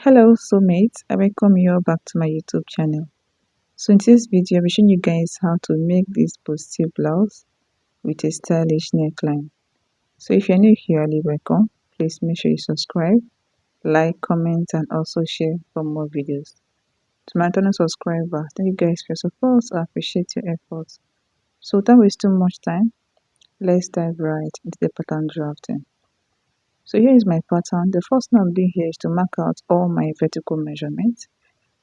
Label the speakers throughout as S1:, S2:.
S1: Hello soulmates, I welcome you all back to my YouTube channel. So in this video I'll be showing you guys how to make this bustier blouse with a stylish neckline. So if you're new here, welcome. Please make sure you subscribe, like, comment and also share for more videos. To my channel subscribers, thank you guys for your support. I appreciate your efforts. So without wasting much time, let's dive right into the pattern drafting. So here is my pattern. The first thing I'm doing here is to mark out all my vertical measurements.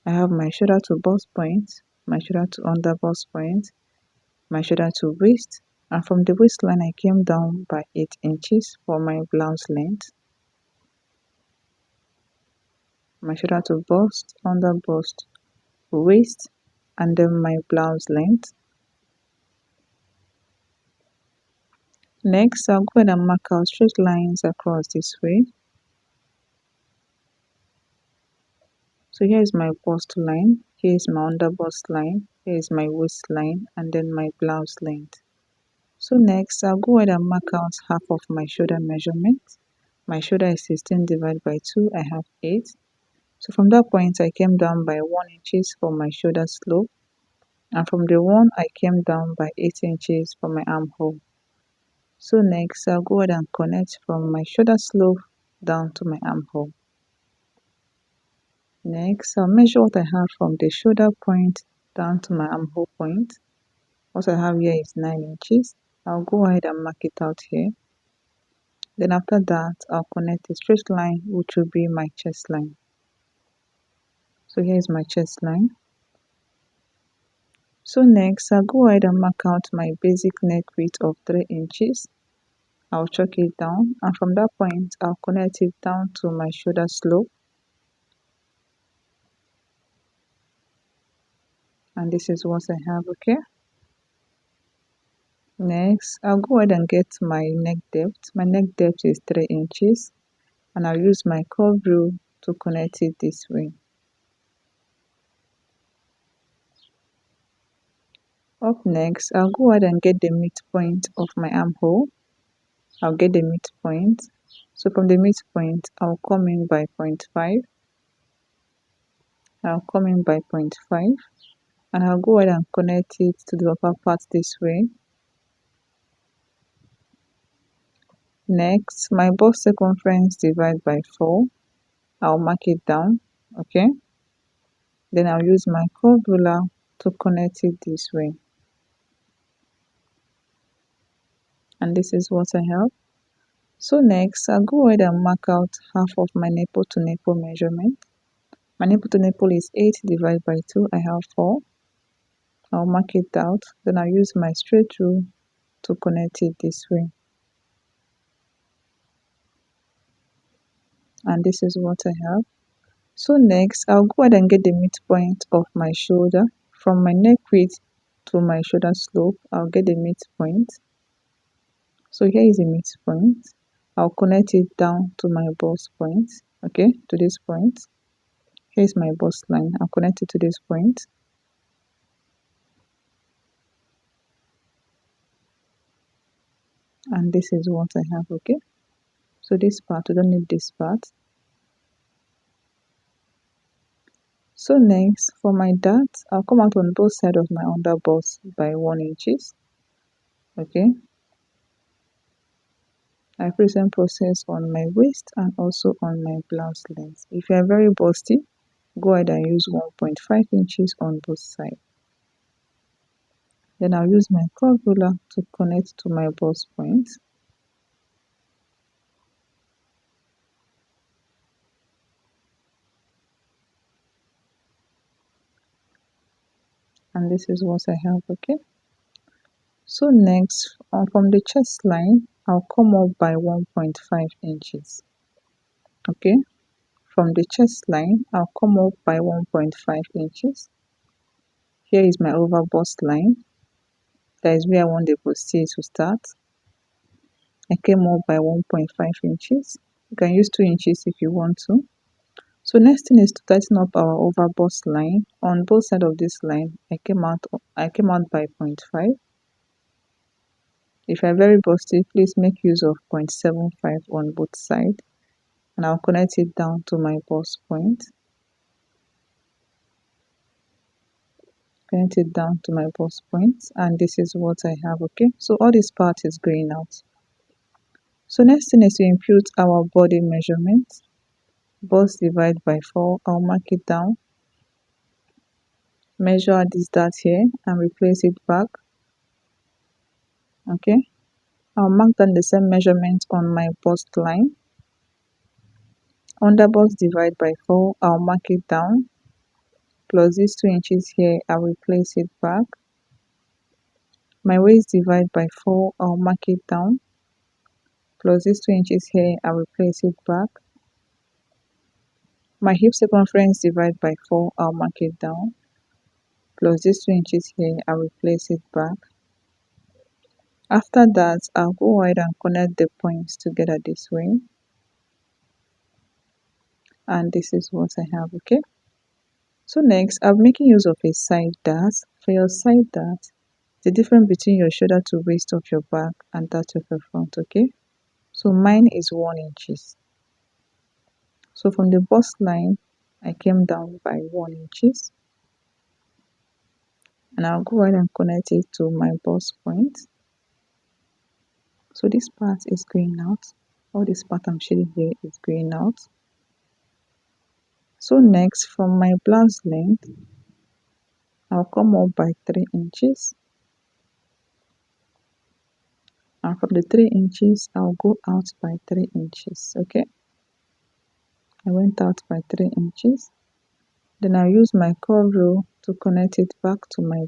S1: I have my shoulder to bust point, my shoulder to under bust point, my shoulder to waist, and from the waistline I came down by 8 inches for my blouse length. My shoulder to bust, under bust, waist, and then my blouse length. Next, I'll go ahead and mark out straight lines across this way. So here is my bust line, here is my under bust line, here is my waistline, and then my blouse length. So next, I'll go ahead and mark out half of my shoulder measurement. My shoulder is 16 divided by 2, I have 8. So from that point, I came down by 1 inches for my shoulder slope. And from the 1, I came down by 8 inches for my armhole. So next, I'll go ahead and connect from my shoulder slope down to my armhole. Next, I'll measure what I have from the shoulder point down to my armhole point. What I have here is 9 inches. I'll go ahead and mark it out here. Then after that, I'll connect a straight line, which will be my chest line. So here is my chest line. So next, I'll go ahead and mark out my basic neck width of 3 inches. I'll chalk it down, and from that point, I'll connect it down to my shoulder slope. And this is what I have, okay? Next, I'll go ahead and get my neck depth. My neck depth is 3 inches, and I'll use my curve rule to connect it this way. Up next, I'll go ahead and get the midpoint of my armhole. I'll get the midpoint. So from the midpoint, I'll come in by 0.5. I'll come in by 0.5. And I'll go ahead and connect it to the upper part this way. Next, my bust circumference divided by 4. I'll mark it down, okay? Then I'll use my curve ruler to connect it this way. And this is what I have. So next, I'll go ahead and mark out half of my nipple to nipple measurement. My nipple to nipple is 8 divided by 2. I have 4. I'll mark it out. Then I'll use my straight rule to connect it this way. And this is what I have. So next, I'll go ahead and get the midpoint of my shoulder. From my neck width to my shoulder slope, I'll get the midpoint. So here is the midpoint. I'll connect it down to my bust point, okay, to this point. Here's my bust line. I'll connect it to this point. And this is what I have, okay. So this part, we don't need this part. So next, for my dart, I'll come out on both sides of my under bust by 1 inches, okay. I repeat the same process on my waist and also on my blouse length. If you are very busty, go ahead and use 1.5 inches on both sides. Then I'll use my curve ruler to connect to my bust point. And this is what I have, okay. So next, from the chest line, I'll come up by 1.5 inches, okay. From the chest line, I'll come up by 1.5 inches. Here is my over bust line. That is where I want the bustier to start. I came up by 1.5 inches. You can use 2 inches if you want to. So next thing is to tighten up our over bust line. On both sides of this line, I came out by 0.5. If you're very busty, please make use of 0.75 on both sides. and I'll connect it down to my bust point. Connect it down to my bust point, and this is what I have. Okay, so all this part is going out. So next thing is to impute our body measurement. Bust divide by 4. I'll mark it down. Measure this dart here and replace it back. Okay, I'll mark down the same measurement on my bust line. Under bust divide by 4, I'll mark it down. Plus these 2 inches here, I'll replace it back. My waist divide by 4, I'll mark it down. Plus these 2 inches here, I'll replace it back. My hip circumference divide by 4, I'll mark it down. Plus these 2 inches here, I'll replace it back. After that, I'll go ahead and connect the points together this way. And this is what I have. Okay, so next I'm making use of a side dart. For your side dart, the difference between your shoulder to waist of your back and that of your front. Okay, so mine is 1 inches. So from the bust line, I came down by 1 inches, and I'll go ahead and connect it to my bust point. So this part is going out. All this part I'm shading here is going out. So next, from my blouse length, I'll come up by 3 inches, and from the 3 inches, I'll go out by 3 inches. Okay, I went out by 3 inches. Then I'll use my curve rule to connect it back to my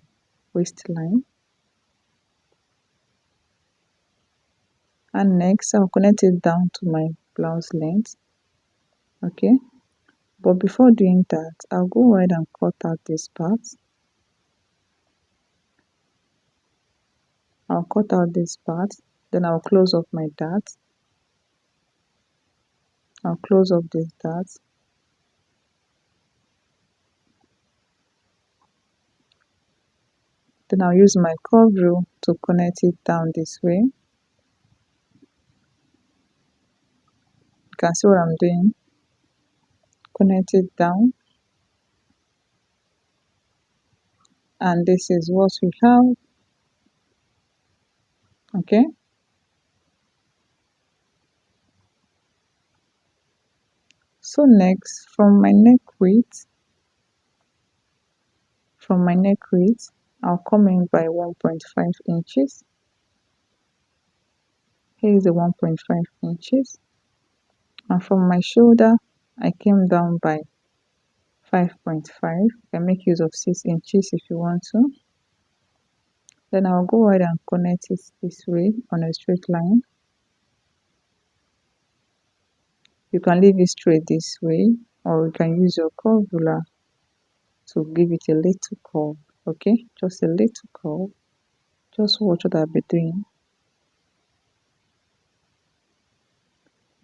S1: waistline. And next, I'll connect it down to my blouse length. Okay, but before doing that, I'll go ahead and cut out this part. I'll cut out this part, then I'll close up my dart. I'll close up this dart. Then I'll use my curve rule to connect it down this way. You can see what I'm doing. Connect it down. And this is what we have. Okay. So next, from my neck width, I'll come in by 1.5 inches. Here is the 1.5 inches. And from my shoulder, I came down by 5.5. You can make use of 6 inches if you want to. Then I'll go ahead and connect it this way on a straight line. You can leave it straight this way, or you can use your curve ruler to give it a little curve. Okay, just a little curve. Just watch what I'll be doing.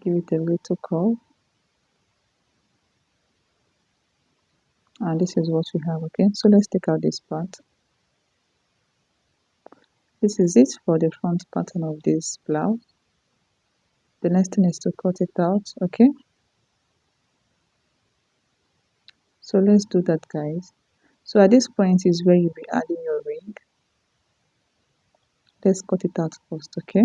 S1: Give it a little curve. And this is what we have. Okay, so let's take out this part. This is it for the front pattern of this blouse. The next thing is to cut it out. Okay, so let's do that, guys. So at this point is where you'll be adding your ring. Let's cut it out first. Okay,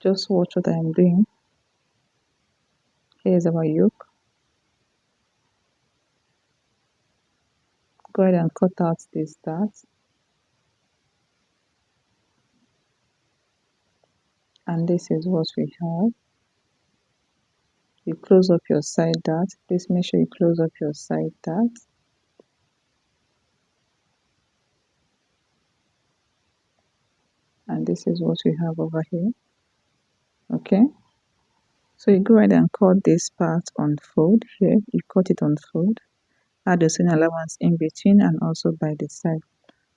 S1: just watch what I am doing. Here is our yoke. Go ahead and cut out this dart. And this is what we have. You close up your side dart. Please make sure you close up your side dart. And this is what we have over here. Okay, so you go ahead and cut this part on fold. Here you cut it on fold. Add the sewing allowance in between and also by the side.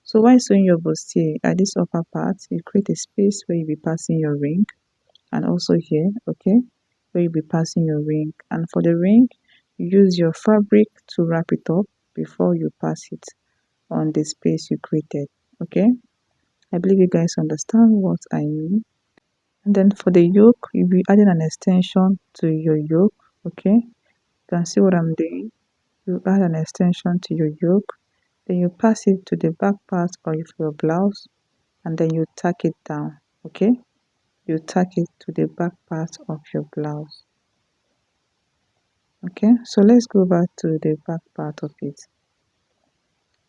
S1: So while sewing your bustier, at this upper part, you create a space where you'll be passing your ring, and also here, okay, where you'll be passing your ring. And for the ring, you use your fabric to wrap it up before you pass it on the space you created. Okay, I believe you guys understand what I mean. And then for the yoke, you'll be adding an extension to your yoke. Okay, you can see what I'm doing. You add an extension to your yoke, then you pass it to the back part of your blouse, and then you tack it down. Okay, you tack it to the back part of your blouse. Okay, so let's go back to the back part of it.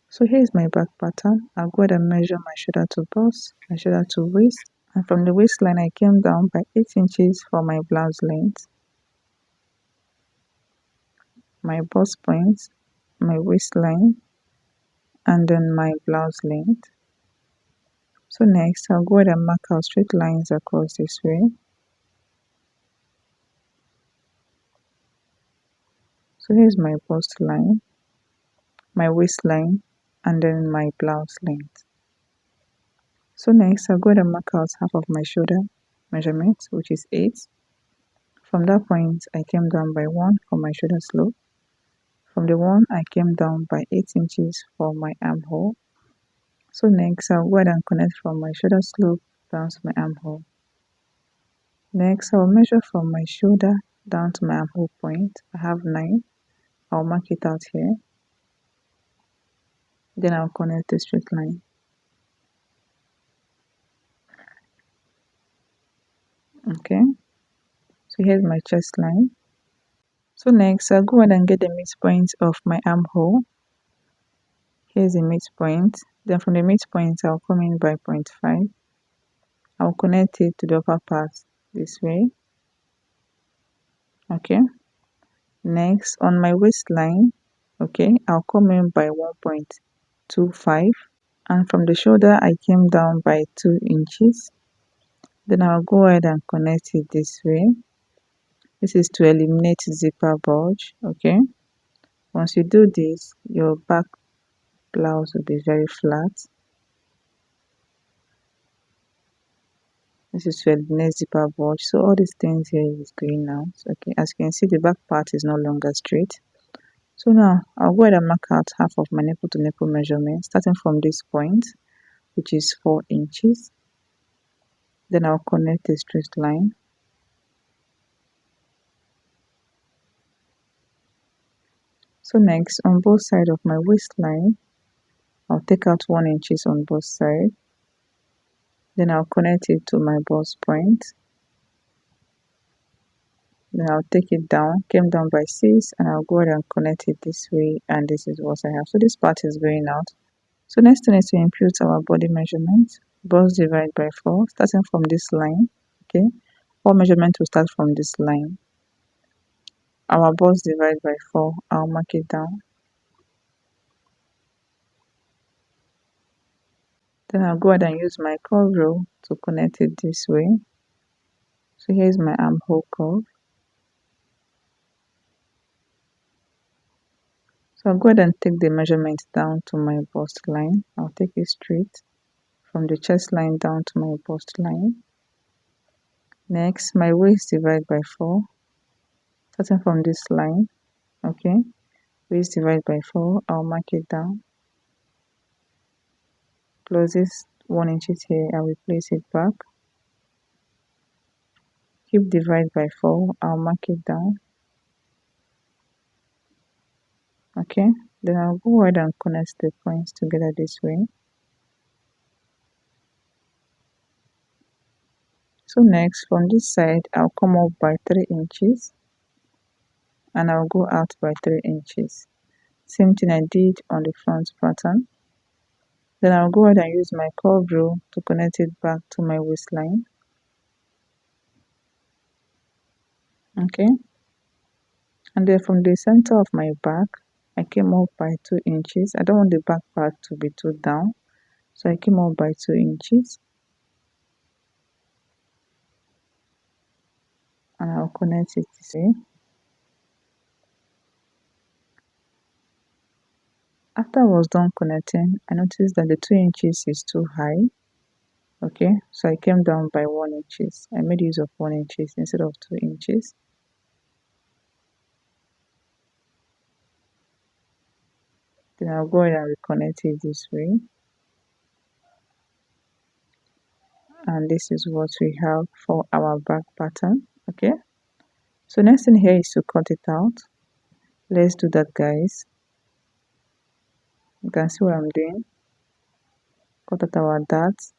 S1: So here's my back pattern. I'll go ahead and measure my shoulder to bust, my shoulder to waist, and from the waistline I came down by 8 inches for my blouse length, my bust point, my waistline, and then my blouse length. So next I'll go ahead and mark out straight lines across this way. So here's my bust line, my waistline, and then my blouse length. So next I'll go ahead and mark out half of my shoulder measurement, which is 8. From that point I came down by 1 for my shoulder slope. From the 1 I came down by 8 inches for my armhole. So next I'll go ahead and connect from my shoulder slope down to my armhole. Next I'll measure from my shoulder down to my armhole point. I have 9. I'll mark it out here. Then I'll connect the straight line. Okay, so here's my chest line. So next I'll go ahead and get the midpoint of my armhole. Here's the midpoint. Then from the midpoint I'll come in by 0.5. I'll connect it to the upper part this way. Okay, next on my waistline, okay, I'll come in by 1.25, and from the shoulder I came down by 2 inches. Then I'll go ahead and connect it this way. This is to eliminate zipper bulge. Okay, once you do this, your back blouse will be very flat. This is to eliminate zipper bulge. So all these things here is going out. Okay, as you can see, the back part is no longer straight. So now I'll go ahead and mark out half of my nipple to nipple measurement, starting from this point, which is 4 inches. Then I'll connect a straight line. So next, on both sides of my waistline, I'll take out 1 inches on both sides. Then I'll connect it to my bust point. Then I'll take it down, came down by 6, and I'll go ahead and connect it this way, and this is what I have. So this part is going out. So next thing is to impute our body measurement. Bust divide by 4, starting from this line. Okay, all measurement will start from this line. Our bust divide by 4, I'll mark it down. Then I'll go ahead and use my curve rule to connect it this way. So here's my armhole curve. So I'll go ahead and take the measurement down to my bust line. I'll take it straight from the chest line down to my bust line. Next, my waist divide by 4, starting from this line. Okay, waist divide by 4, I'll mark it down. Close this 1 inches here, I will place it back. Keep divide by 4, I'll mark it down. Okay, then I'll go ahead and connect the points together this way. So next, from this side, I'll come up by 3 inches and I'll go out by 3 inches. Same thing I did on the front pattern. Then I'll go ahead and use my curve rule to connect it back to my waistline. Okay, and then from the center of my back, I came up by 2 inches. I don't want the back part to be too down, so I came up by 2 inches. And I'll connect it this way. After I was done connecting, I noticed that the 2 inches is too high. Okay, so I came down by 1 inches. I made use of 1 inches instead of 2 inches. Then I'll go ahead and reconnect it this way. and this is what we have for our back pattern. Okay, so next thing here is to cut it out. Let's do that, guys. You can see what I'm doing. Cut out our darts,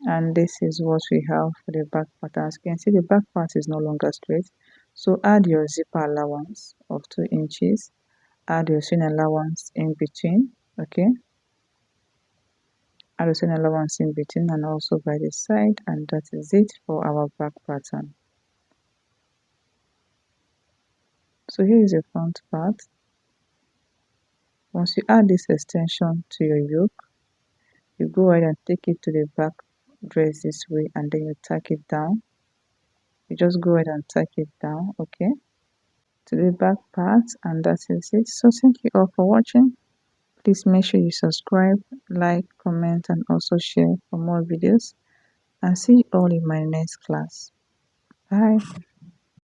S1: and this is what we have for the back pattern. As you can see, the back part is no longer straight, so add your zipper allowance of 2 inches, add your seam allowance in between. Okay, add your seam allowance in between and also by the side, and that is it for our back pattern. So here is the front part. Once you add this extension to your yoke, you go ahead and take it to the back dress this way, and then you tack it down. You just go ahead and tack it down, okay, to the back part, and that is it. So thank you all for watching. Please make sure you subscribe, like, comment, and also share for more videos, and see you all in my next class. Bye.